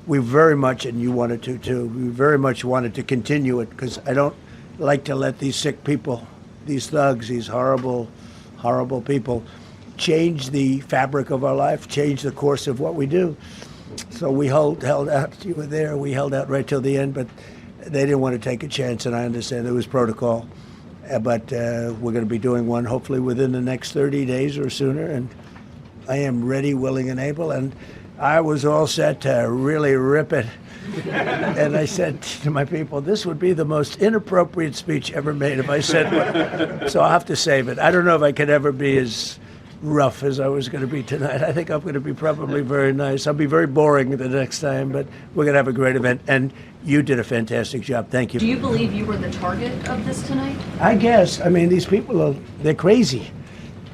we very much, and you wanted to too, we very much wanted to continue it because I don't like to let these sick people, these thugs, these horrible, horrible people change the fabric of our life, change the course of what we do. So we held out. You were there. We held out right till the end, but they didn't want to take a chance, and I understand there was protocol. But we're going to be doing one hopefully within the next 30 days or sooner, and I am ready, willing, and able. And I was all set to really rip it. And I said to my people, this would be the most inappropriate speech ever made if I said one. So I'll have to save it. I don't know if I could ever be as rough as I was going to be tonight. I think I'm going to be probably very nice. I'll be very boring the next time, but we're going to have a great event. And you did a fantastic job. Thank you. Do you believe you were the target of this tonight? I guess. I mean, these people they're crazy.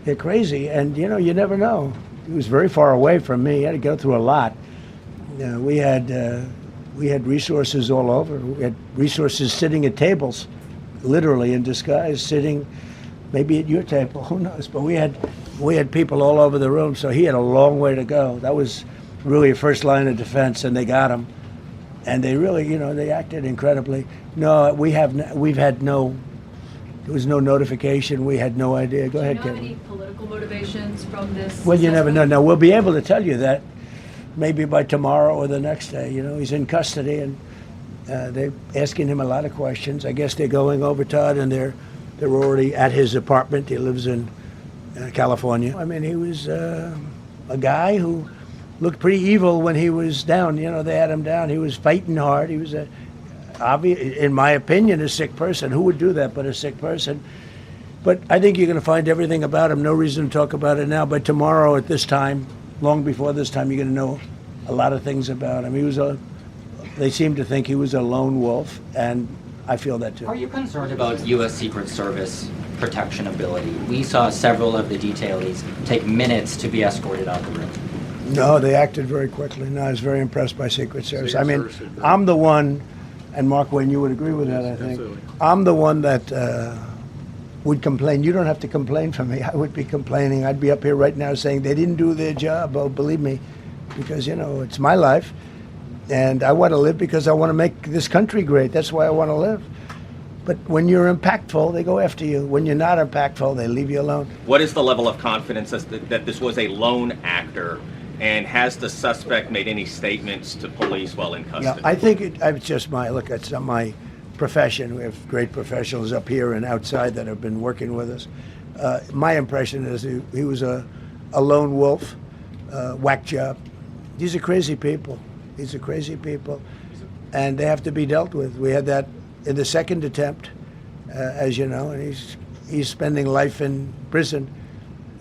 They're crazy. And, you know, you never know. He was very far away from me. He had to go through a lot. We had resources all over. We had resources sitting at tables, literally in disguise, sitting maybe at your table, who knows? But we had people all over the room, so he had a long way to go. That was really a first line of defense, and they got him. And they really, you know, they acted incredibly. No, there was no notification. We had no idea. Go ahead, Kevin. Do you know any political motivations from this? Well, you never know. Now, we'll be able to tell you that maybe by tomorrow or the next day. You know, he's in custody, and they're asking him a lot of questions. I guess they're going over, Todd, and they're already at his apartment. He lives in California. I mean, he was a guy who looked pretty evil when he was down. You know, they had him down. He was fighting hard. He was in my opinion, a sick person. Who would do that but a sick person? But I think you're going to find everything about him. No reason to talk about it now. But tomorrow at this time, long before this time, you're going to know a lot of things about him. They seem to think he was a lone wolf, and I feel that too. Are you concerned about U.S. Secret Service protection ability? We saw several of the detailees take minutes to be escorted out the room. No, they acted very quickly. No, I was very impressed by Secret Service. I mean, I'm the one, and Mark Wayne, you would agree with that, I think. Absolutely. I'm the one that would complain. You don't have to complain for me. I would be complaining. I'd be up here right now saying they didn't do their job. Oh, believe me, because, you know, it's my life, and I want to live because I want to make this country great. That's why I want to live. But when you're impactful, they go after you. When you're not impactful, they leave you alone. What is the level of confidence that this was a lone actor? And has the suspect made any statements to police while in custody? Yeah, I think it's just it's not my profession. We have great professionals up here and outside that have been working with us. My impression is he was a lone wolf, whack job. These are crazy people. These are crazy people, and they have to be dealt with. We had that in the second attempt, as you know, and he's spending life in prison.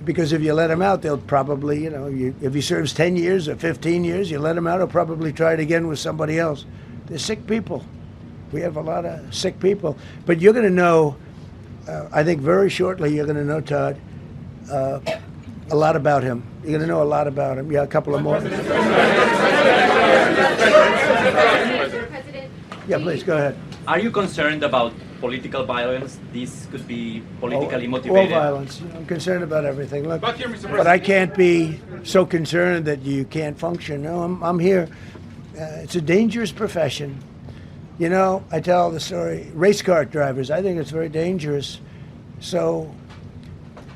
Because if you let him out, they'll probably, you know, if he serves 10 years or 15 years, you let him out, he'll probably try it again with somebody else. They're sick people. We have a lot of sick people. But you're going to know, I think very shortly, you're going to know, Todd, a lot about him. You're going to know a lot about him. Yeah, a couple of more. Yeah, please, go ahead. Are you concerned about political violence? This could be politically motivated. All violence. I'm concerned about everything. Look, but I can't be so concerned that you can't function. No, I'm here. It's a dangerous profession. You know, I tell the story, race car drivers, I think it's very dangerous. So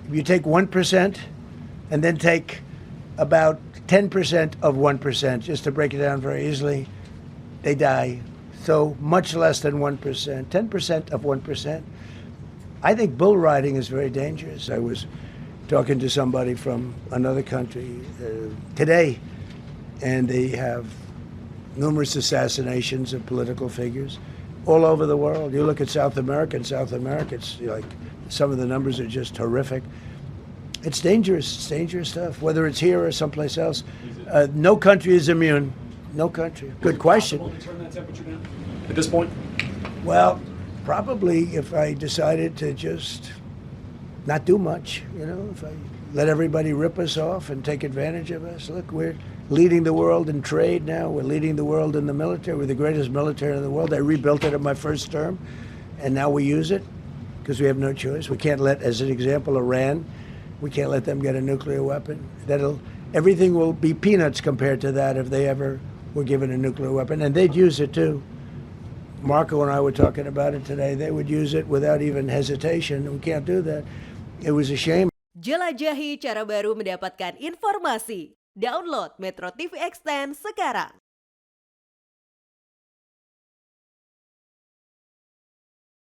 if you take 1% and then take about 10% of 1%, just to break it down very easily, they die. So much less than 1%, 10% of 1%. I think bull riding is very dangerous. I was talking to somebody from another country today, and they have numerous assassinations of political figures all over the world. You look at South America, it's like some of the numbers are just horrific. It's dangerous stuff, whether it's here or someplace else. No country is immune. No country. Good question. Is it possible to turn that temperature down at this point? Well, probably if I decided to just not do much, you know, if I let everybody rip us off and take advantage of us. Look, we're leading the world in trade now. We're leading the world in the military. We're the greatest military in the world. I rebuilt it in my first term, and now we use it because we have no choice. We can't let, as an example, Iran, we can't let them get a nuclear weapon. Everything will be peanuts compared to that if they ever were given a nuclear weapon, and they'd use it too. Marco and I were talking about it today. They would use it without even hesitation. We can't do that. It was a shame. Jelajahi cara baru mendapatkan informasi. Download Metro TV Extend sekarang.